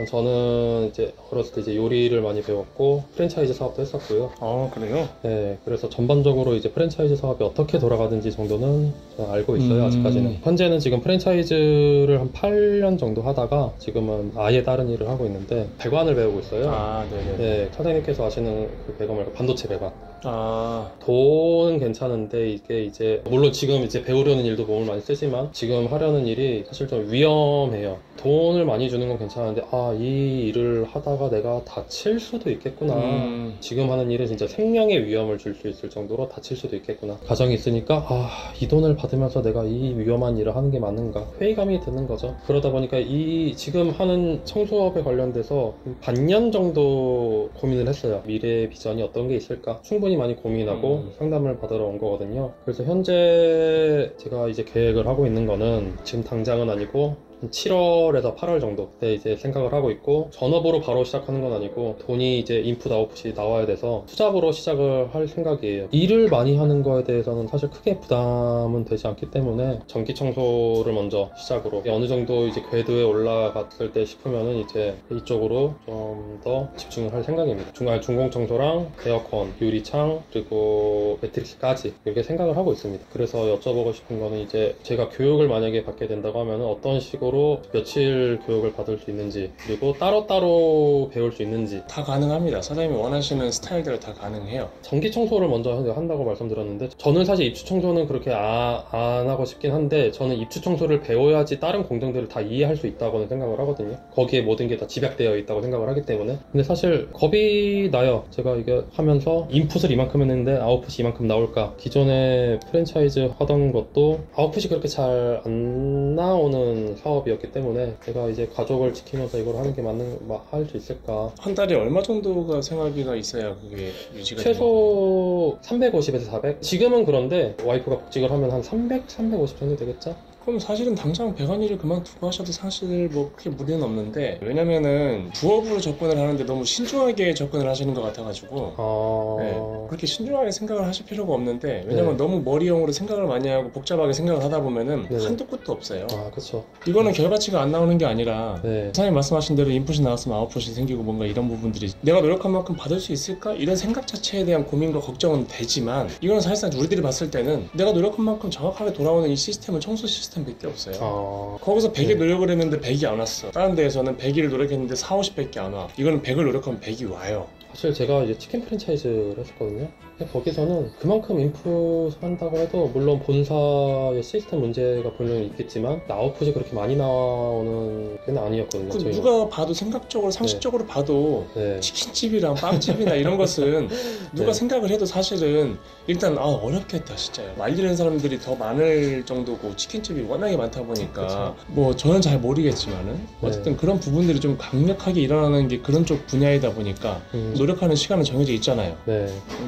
저는 이제 어렸을 때 이제 요리를 많이 배웠고 프랜차이즈 사업도 했었고요. 그래요? 네, 그래서 전반적으로 이제 프랜차이즈 사업이 어떻게 돌아가는지 정도는 저는 알고 있어요. 아직까지는. 현재는 지금 프랜차이즈를 한 8년 정도 하다가 지금은 아예 다른 일을 하고 있는데 배관을 배우고 있어요. 네네. 네, 사장님께서 아시는 그 배관 말고 반도체 배관. 돈은 괜찮은데 이게 이제 물론 지금 이제 배우려는 일도 몸을 많이 쓰지만 지금 하려는 일이 사실 좀 위험해요. 돈을 많이 주는 건 괜찮은데 이 일을 하다가 내가 다칠 수도 있겠구나. 지금 하는 일은 진짜 생명의 위험을 줄 수 있을 정도로 다칠 수도 있겠구나. 가정이 있으니까 이 돈을 받으면서 내가 이 위험한 일을 하는 게 맞는가 회의감이 드는 거죠. 그러다 보니까 이 지금 하는 청소업에 관련돼서 반년 정도 고민을 했어요. 미래의 비전이 어떤 게 있을까 충분히 많이 고민하고 상담을 받으러 온 거거든요. 그래서 현재 제가 이제 계획을 하고 있는 거는 지금 당장은 아니고 7월에서 8월 정도 때 이제 생각을 하고 있고, 전업으로 바로 시작하는 건 아니고 돈이 이제 인풋 아웃풋이 나와야 돼서 투잡으로 시작을 할 생각이에요. 일을 많이 하는 거에 대해서는 사실 크게 부담은 되지 않기 때문에 전기 청소를 먼저 시작으로 어느 정도 이제 궤도에 올라갔을 때 싶으면은 이제 이쪽으로 좀 더 집중을 할 생각입니다. 중공 청소랑 에어컨, 유리창, 그리고 매트릭스까지 이렇게 생각을 하고 있습니다. 그래서 여쭤보고 싶은 거는 이제 제가 교육을 만약에 받게 된다고 하면은 어떤 식으로 며칠 교육을 받을 수 있는지, 그리고 따로따로 배울 수 있는지. 다 가능합니다. 사장님이 원하시는 스타일대로 다 가능해요. 전기 청소를 먼저 한다고 말씀드렸는데, 저는 사실 입주 청소는 그렇게 안 하고 싶긴 한데, 저는 입주 청소를 배워야지 다른 공정들을 다 이해할 수 있다고는 생각을 하거든요. 거기에 모든 게 다 집약되어 있다고 생각을 하기 때문에. 근데 사실 겁이 나요. 제가 이게 하면서 인풋을 이만큼 했는데 아웃풋이 이만큼 나올까. 기존에 프랜차이즈 하던 것도 아웃풋이 그렇게 잘 안 나오는 사업이었기 때문에 제가 이제 가족을 지키면서 이걸 하는 게 할 수 있을까. 한 달에 얼마 정도가 생활비가 있어야 그게 유지가 최소 350에서 400? 지금은 그런데 와이프가 복직을 하면 한 300, 350 정도 되겠죠? 그럼 사실은 당장 배관일을 그만두고 하셔도 사실 뭐 크게 무리는 없는데, 왜냐면은 부업으로 접근을 하는데 너무 신중하게 접근을 하시는 것 같아가지고 그렇게 신중하게 생각을 하실 필요가 없는데, 왜냐면 너무 머리형으로 생각을 많이 하고 복잡하게 생각을 하다 보면은 한도 끝도 없어요. 그렇죠. 이거는 결과치가 안 나오는 게 아니라 사장님 말씀하신 대로 인풋이 나왔으면 아웃풋이 생기고 뭔가 이런 부분들이 내가 노력한 만큼 받을 수 있을까? 이런 생각 자체에 대한 고민과 걱정은 되지만, 이거는 사실상 우리들이 봤을 때는 내가 노력한 만큼 정확하게 돌아오는 이 시스템은 청소 시스템밖에 없어요. 거기서 100의 노력을 했는데 100이 안 왔어. 다른 데에서는 100일 노력했는데 4, 50밖에 안 와. 이거는 100을 노력하면 100이 와요. 사실 제가 이제 치킨 프랜차이즈를 했었거든요. 거기서는 그만큼 인풋 한다고 해도 물론 본사의 시스템 문제가 분명히 있겠지만 아웃풋이 그렇게 많이 나오는 게 아니었거든요. 누가 봐도 생각적으로 상식적으로 봐도 치킨집이랑 빵집이나 이런 것은 누가 생각을 해도 사실은 일단 어렵겠다 진짜요. 말리는 사람들이 더 많을 정도고 치킨집이 워낙에 많다 보니까 뭐 저는 잘 모르겠지만은 어쨌든 그런 부분들이 좀 강력하게 일어나는 게 그런 쪽 분야이다 보니까 노력하는 시간은 정해져 있잖아요.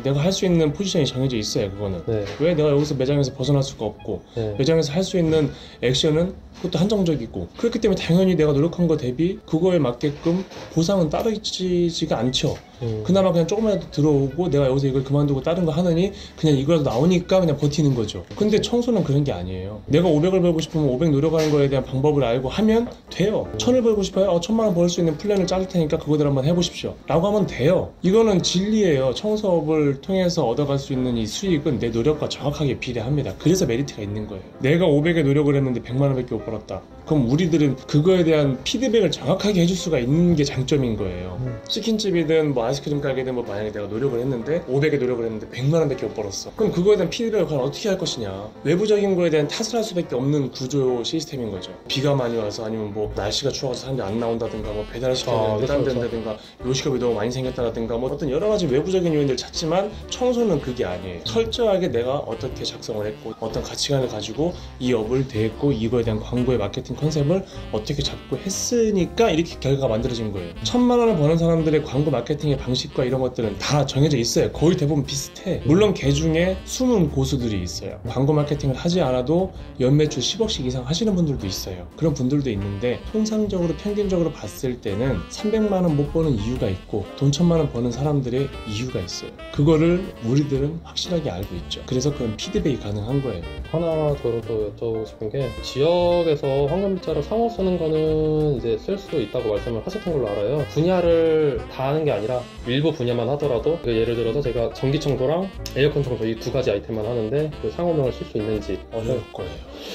내가 할 수 있는 포지션이 정해져 있어요. 그거는 왜 내가 여기서 매장에서 벗어날 수가 없고 매장에서 할 수 있는 액션은 그것도 한정적이고, 그렇기 때문에 당연히 내가 노력한 거 대비 그거에 맞게끔 보상은 따르지가 않죠. 그나마 그냥 조금이라도 들어오고 내가 여기서 이걸 그만두고 다른 거 하느니 그냥 이거라도 나오니까 그냥 버티는 거죠. 근데 청소는 그런 게 아니에요. 내가 500을 벌고 싶으면 500 노력하는 거에 대한 방법을 알고 하면 돼요. 1000을 벌고 싶어요? 1000만 원 벌 수 있는 플랜을 짜줄 테니까 그거대로 한번 해보십시오 라고 하면 돼요. 이거는 진리예요. 청소업을 통해서 얻어갈 수 있는 이 수익은 내 노력과 정확하게 비례합니다. 그래서 메리트가 있는 거예요. 내가 500에 노력을 했는데 100만 원밖에 못 벌었다. 그럼 우리들은 그거에 대한 피드백을 정확하게 해줄 수가 있는 게 장점인 거예요. 치킨집이든 뭐 아이스크림 가게든 뭐 만약에 내가 노력을 했는데 500에 노력을 했는데 100만 원밖에 못 벌었어. 그럼 그거에 대한 피드백을 과연 어떻게 할 것이냐. 외부적인 거에 대한 탓을 할 수밖에 없는 구조 시스템인 거죠. 비가 많이 와서 아니면 뭐 날씨가 추워서 사람들이 안 나온다든가 뭐 배달을 시켜야 되는데 딴 된다든가 요식업이 너무 많이 생겼다든가 뭐 어떤 여러 가지 외부적인 요인들을 찾지만 청소는 그게 아니에요. 철저하게 내가 어떻게 작성을 했고 어떤 가치관을 가지고 이 업을 대했고 이거에 대한 광고의 마케팅 컨셉을 어떻게 잡고 했으니까 이렇게 결과가 만들어진 거예요. 1000만 원을 버는 사람들의 광고 마케팅에 마케팅의 방식과 이런 것들은 다 정해져 있어요. 거의 대부분 비슷해. 물론 개 중에 숨은 고수들이 있어요. 광고 마케팅을 하지 않아도 연매출 10억씩 이상 하시는 분들도 있어요. 그런 분들도 있는데 통상적으로 평균적으로 봤을 때는 300만 원 못 버는 이유가 있고 돈 1000만 원 버는 사람들의 이유가 있어요. 그거를 우리들은 확실하게 알고 있죠. 그래서 그런 피드백이 가능한 거예요. 하나 더 여쭤보고 싶은 게, 지역에서 황금빗자루 상호 쓰는 거는 이제 쓸 수 있다고 말씀을 하셨던 걸로 알아요. 분야를 다 하는 게 아니라 일부 분야만 하더라도, 예를 들어서 제가 전기 청소랑 에어컨 청소 이 두 가지 아이템만 하는데 그 상호명을 쓸 수 있는지. 어려울 거예요.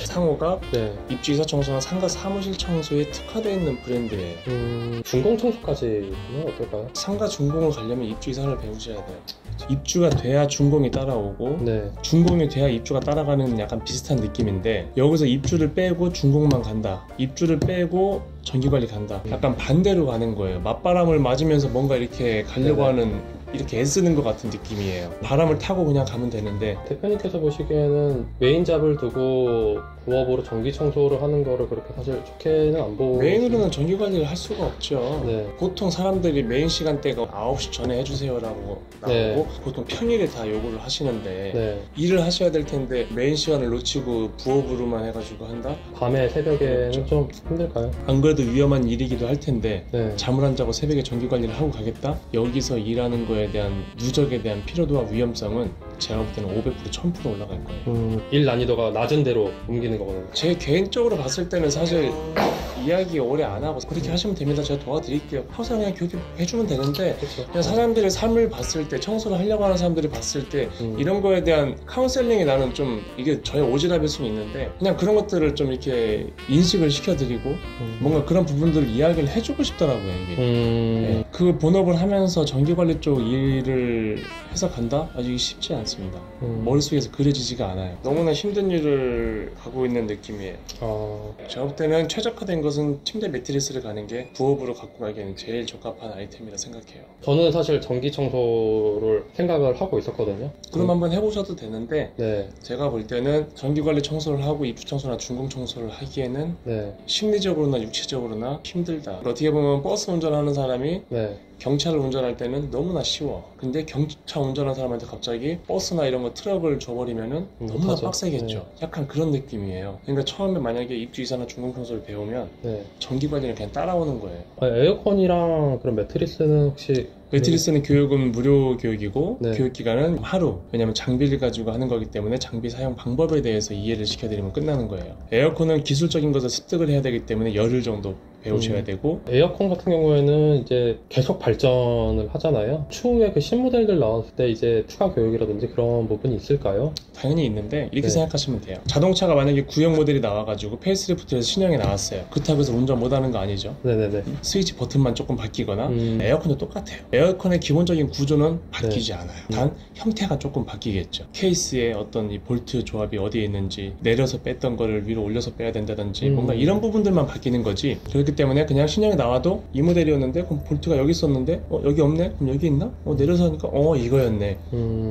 상호가 네. 입주이사 청소나 상가 사무실 청소에 특화되어 있는 브랜드예요. 준공 청소까지는 어떨까요? 상가 준공을 가려면 입주이사를 배우셔야 돼요. 입주가 돼야 준공이 따라오고, 네. 준공이 돼야 입주가 따라가는 약간 비슷한 느낌인데, 여기서 입주를 빼고 준공만 간다, 입주를 빼고 전기관리 간다, 약간 반대로 가는 거예요. 맞바람을 맞으면서 뭔가 이렇게 가려고 네네. 하는, 이렇게 애쓰는 것 같은 느낌이에요. 바람을 타고 그냥 가면 되는데. 대표님께서 보시기에는 메인 잡을 두고 부업으로 전기 청소를 하는 거를 그렇게 사실 좋게는 안 보고. 메인으로는 전기관리를 할 수가 없죠. 네. 보통 사람들이 메인 시간대가 9시 전에 해주세요라고 나오고, 네. 보통 평일에 다 요구를 하시는데, 네. 일을 하셔야 될 텐데 메인 시간을 놓치고 부업으로만 해가지고 한다? 밤에 새벽에는 그렇죠. 좀 힘들까요? 안 그래도 위험한 일이기도 할 텐데, 네. 잠을 안 자고 새벽에 전기관리를 하고 가겠다? 여기서 일하는 거에 대한 누적에 대한 피로도와 위험성은 제가 볼 때는 500% 1000% 올라갈 거예요. 일 난이도가 낮은 대로 옮기는 거거든요. 제 개인적으로 봤을 때는 사실 이야기 오래 안 하고 그렇게 하시면 됩니다. 제가 도와드릴게요. 항상 그냥 교육해주면 되는데, 그렇죠. 그냥 사람들의 삶을 봤을 때, 청소를 하려고 하는 사람들이 봤을 때 이런 거에 대한 카운셀링이, 나는 좀 이게 저의 오지랖일 수는 있는데, 그냥 그런 것들을 좀 이렇게 인식을 시켜드리고 뭔가 그런 부분들을 이야기를 해주고 싶더라고요. 이게. 네. 그 본업을 하면서 전기관리 쪽 일을 해서 간다? 아직 쉽지 않습니다. 머릿속에서 그려지지가 않아요. 너무나 힘든 일을 하고 있는 느낌이에요. 제가 볼 때는 최적화된 것은 침대 매트리스를 가는 게 부업으로 갖고 가기에는 제일 적합한 아이템이라 생각해요. 저는 사실 전기 청소를 생각을 하고 있었거든요. 그럼 한번 해보셔도 되는데, 네. 제가 볼 때는 전기관리 청소를 하고 입주 청소나 준공 청소를 하기에는 네. 심리적으로나 육체적으로나 힘들다. 어떻게 보면 버스 운전하는 사람이 네. 경차를 운전할 때는 너무나 쉬워. 근데 경차 운전하는 사람한테 갑자기 버스나 이런 거 트럭을 줘버리면은 너무나 맞아. 빡세겠죠. 네. 약간 그런 느낌이에요. 그러니까 처음에 만약에 입주이사나 준공 청소를 배우면 네. 전기관리는 그냥 따라오는 거예요. 에어컨이랑 그런 매트리스는 혹시 매트리스는 교육은 무료 교육이고, 네. 교육기간은 하루. 왜냐면 장비를 가지고 하는 거기 때문에 장비 사용 방법에 대해서 이해를 시켜드리면 끝나는 거예요. 에어컨은 기술적인 것을 습득을 해야 되기 때문에 열흘 정도 배우셔야 되고, 에어컨 같은 경우에는 이제 계속 발전을 하잖아요. 추후에 그 신모델들 나왔을 때 이제 추가 교육이라든지 그런 부분이 있을까요? 당연히 있는데 이렇게 네. 생각하시면 돼요. 자동차가 만약에 구형 모델이 나와가지고 페이스리프트에서 신형이 나왔어요. 그렇다고 해서 운전 못하는 거 아니죠. 네네네. 스위치 버튼만 조금 바뀌거나. 에어컨도 똑같아요. 에어컨의 기본적인 구조는 바뀌지 않아요. 단 형태가 조금 바뀌겠죠. 케이스의 어떤 이 볼트 조합이 어디에 있는지, 내려서 뺐던 거를 위로 올려서 빼야 된다든지 뭔가 이런 부분들만 바뀌는 거지. 그렇기 때문에 그냥 신형이 나와도 이 모델이었는데 그럼 볼트가 여기 있었는데 여기 없네? 그럼 여기 있나? 내려서 하니까 이거였네.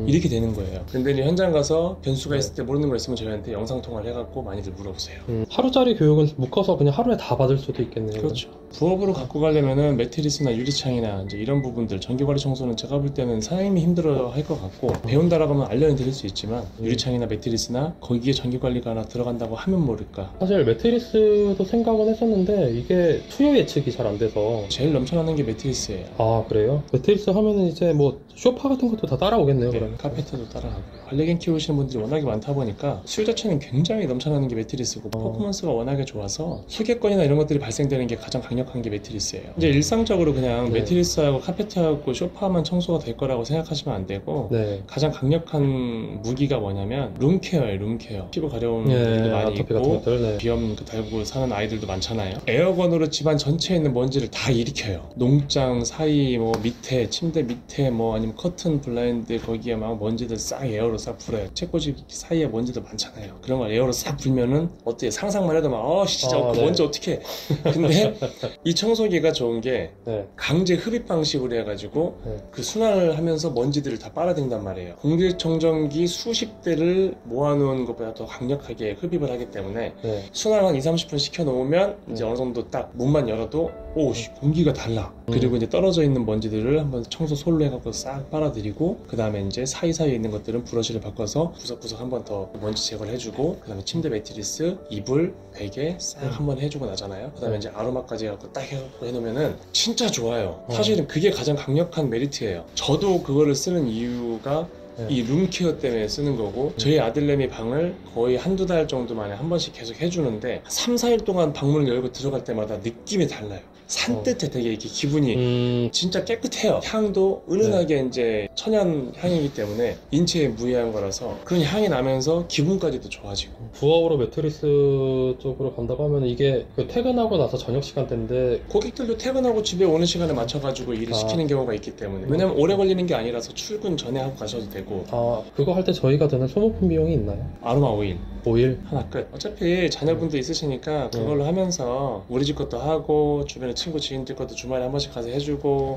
이렇게 되는 거예요. 근데 이제 현장 가서 변수가 있을 때 모르는 거 있으면 저희한테 영상통화를 해갖고 많이들 물어보세요. 하루짜리 교육은 묶어서 그냥 하루에 다 받을 수도 있겠네요. 그렇죠. 부업으로 갖고 가려면은 매트리스나 유리창이나 이제 이런 부분들, 전기관리 청소는 제가 볼 때는 사장님이 힘들어 할 것 같고, 배운다라고 하면 알려드릴 수 있지만 유리창이나 매트리스나 거기에 전기관리가 하나 들어간다고 하면 모를까. 사실 매트리스도 생각은 했었는데 이게 투여 예측이 잘 안 돼서. 제일 넘쳐나는 게 매트리스예요. 아, 그래요? 매트리스 하면은 이제 뭐 소파 같은 것도 다 따라오겠네요. 네, 그러면. 카페트도 따라가고. 관리견 키우시는 분들이 워낙에 많다 보니까 술 자체는 굉장히 넘쳐나는 게 매트리스고, 퍼포먼스가 워낙에 좋아서 소개권이나 이런 것들이 발생되는 게 가장 강력한 게 매트리스예요. 이제 일상적으로 그냥 네. 매트리스하고 카페트하고 소파만 청소가 될 거라고 생각하시면 안 되고, 네. 가장 강력한 무기가 뭐냐면 룸케어예요. 룸케어. 피부 가려운 네, 일도 많이 아토피 같은 있고, 것들. 네. 비염 달고 사는 아이들도 많잖아요. 에어건으로 집안 전체에 있는 먼지를 다 일으켜요. 농장 사이, 뭐 밑에, 침대 밑에, 뭐 아니면 커튼 블라인드 거기에 막 먼지들 싹 에어로 싹 불어요. 책꽂이 사이에 먼지도 많잖아요. 그런 걸 에어로 싹 불면은 어때요? 상상만 해도 막 진짜 그 네. 먼지 어떡해. 근데 이 청소기가 좋은 게 네. 강제 흡입 방식으로 해가지고 네. 그 순환을 하면서 먼지들을 다 빨아들인단 말이에요. 공기청정기 수십 대를 모아놓은 것보다 더 강력하게 흡입을 하기 때문에 네. 순환 한 2, 30분 시켜놓으면 이제 어느 정도 딱 딱 문만 열어도 오 공기가 달라. 그리고 이제 떨어져 있는 먼지들을 한번 청소 솔로 해갖고 싹 빨아들이고, 그 다음에 이제 사이사이에 있는 것들은 브러쉬를 바꿔서 구석구석 한 번 더 먼지 제거를 해주고, 그 다음에 침대 매트리스, 이불, 베개 싹 한번 해주고 나잖아요. 그 다음에 이제 아로마까지 해갖고 딱 해갖고 해놓으면은 진짜 좋아요. 사실은 그게 가장 강력한 메리트예요. 저도 그거를 쓰는 이유가 이 룸케어 때문에 쓰는 거고, 저희 아들내미 방을 거의 한두 달 정도 만에 한 번씩 계속 해주는데 3, 4일 동안 방문을 열고 들어갈 때마다 느낌이 달라요. 산뜻해. 되게 이렇게 기분이 진짜 깨끗해요. 향도 은은하게 이제 천연 향이기 때문에 인체에 무해한 거라서 그런 향이 나면서 기분까지도 좋아지고. 부업으로 매트리스 쪽으로 간다고 하면 이게 그 퇴근하고 나서 저녁 시간대인데 고객들도 퇴근하고 집에 오는 시간에 맞춰가지고 일을 시키는 경우가 있기 때문에, 왜냐면 오래 걸리는 게 아니라서 출근 전에 하고 가셔도 되고. 그거 할 때 저희가 드는 소모품 비용이 있나요? 아로마 오일 오일? 하나 끝. 어차피 자녀분도 있으시니까 그걸로 하면서 우리 집 것도 하고 주변에 친구 지인들 것도 주말에 한 번씩 가서 해주고,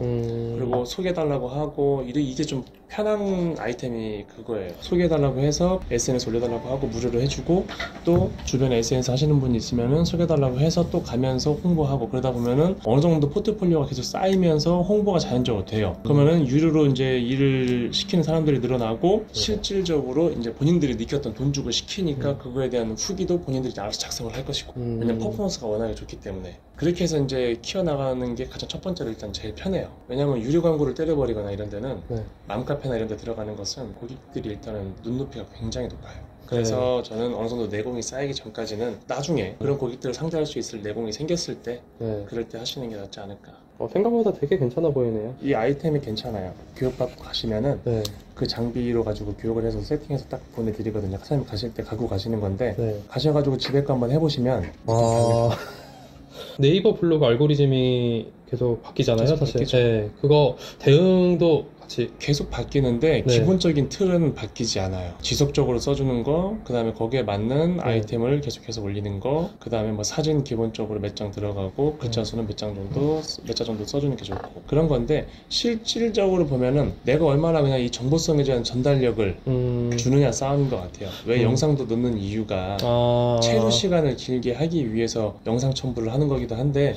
그리고 소개해달라고 하고, 이게 좀 편한 아이템이 그거예요. 소개해달라고 해서 SNS 올려달라고 하고 무료로 해주고, 또 주변에 SNS 하시는 분이 있으면은 소개해달라고 해서 또 가면서 홍보하고, 그러다 보면은 어느 정도 포트폴리오가 계속 쌓이면서 홍보가 자연적으로 돼요. 그러면은 유료로 이제 일을 시키는 사람들이 늘어나고, 실질적으로 이제 본인들이 느꼈던 돈 주고 시키니까 그거에 대한 후기도 본인들이 알아서 작성을 할 것이고, 왜냐면 퍼포먼스가 워낙에 좋기 때문에. 그렇게 해서 이제 키워나가는 게 가장 첫 번째로 일단 제일 편해요. 왜냐면 유료 광고를 때려버리거나 이런 데는 맘카페나 이런 데 들어가는 것은 고객들이 일단은 눈높이가 굉장히 높아요. 그래서 저는 어느 정도 내공이 쌓이기 전까지는 나중에 그런 고객들을 상대할 수 있을 내공이 생겼을 때 그럴 때 하시는 게 낫지 않을까. 생각보다 되게 괜찮아 보이네요. 이 아이템이 괜찮아요. 교육받고 가시면은 그 장비로 가지고 교육을 해서 세팅해서 딱 보내드리거든요. 사장님 가실 때 갖고 가시는 건데 가셔가지고 집에 거 한번 해보시면 네이버 블로그 알고리즘이 계속 바뀌잖아요, 계속 사실. 바뀌죠. 그거 대응도 같이 계속 바뀌는데 기본적인 틀은 바뀌지 않아요. 지속적으로 써주는 거, 그 다음에 거기에 맞는 아이템을 계속해서 올리는 거, 그 다음에 뭐 사진 기본적으로 몇 장 들어가고 글자 수는 몇 자 정도 써주는 게 좋고, 그런 건데 실질적으로 보면은 내가 얼마나 그냥 이 정보성에 대한 전달력을 주느냐 싸움인 것 같아요. 왜 영상도 넣는 이유가 체류 시간을 길게 하기 위해서 영상 첨부를 하는 거기도 한데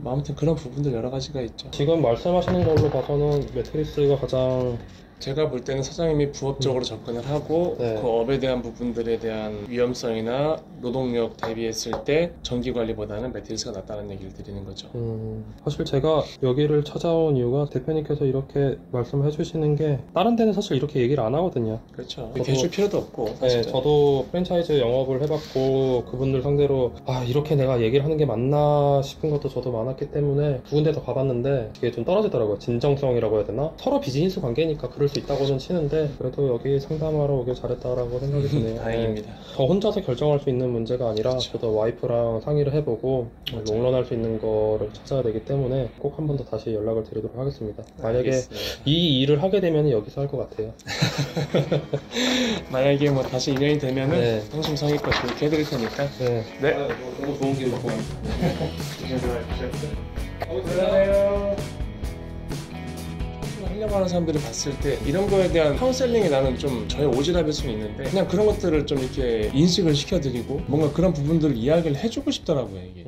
아무튼 그런 부분들 여러 가지가 있죠. 지금 말씀하시는 걸로 봐서는 매트리스가 가장 제가 볼 때는 사장님이 부업적으로 접근을 하고 그 업에 대한 부분들에 대한 위험성이나 노동력 대비했을 때 전기관리보다는 매트리스가 낫다는 얘기를 드리는 거죠. 사실 제가 여기를 찾아온 이유가 대표님께서 이렇게 말씀해 주시는 게 다른 데는 사실 이렇게 얘기를 안 하거든요. 그렇죠. 해줄 필요도 없고 사실. 저도 프랜차이즈 영업을 해봤고 그분들 상대로 이렇게 내가 얘기를 하는 게 맞나 싶은 것도 저도 많았기 때문에 두 군데 더 가봤는데 그게 좀 떨어지더라고요. 진정성이라고 해야 되나? 서로 비즈니스 관계니까 그럴 수 있다고는 치는데 그래도 여기 상담하러 오길 잘했다라고 생각이 드네요. 다행입니다. 저 혼자서 결정할 수 있는 문제가 아니라 저도 와이프랑 상의를 해보고 롱런할 수 있는 거를 찾아야 되기 때문에 꼭 한 번 더 다시 연락을 드리도록 하겠습니다. 만약에 이 일을 하게 되면 여기서 할 것 같아요. 만약에 뭐 다시 인연이 되면은 성심성의껏 그렇게 해드릴 테니까. 너무 좋은 기회 고맙습니다. 안녕하세요. 하려고 하는 사람들이 봤을 때 이런 거에 대한 카운셀링이 나는 좀 저의 오지랖일 수는 있는데 그냥 그런 것들을 좀 이렇게 인식을 시켜드리고 뭔가 그런 부분들을 이야기를 해주고 싶더라고요. 이게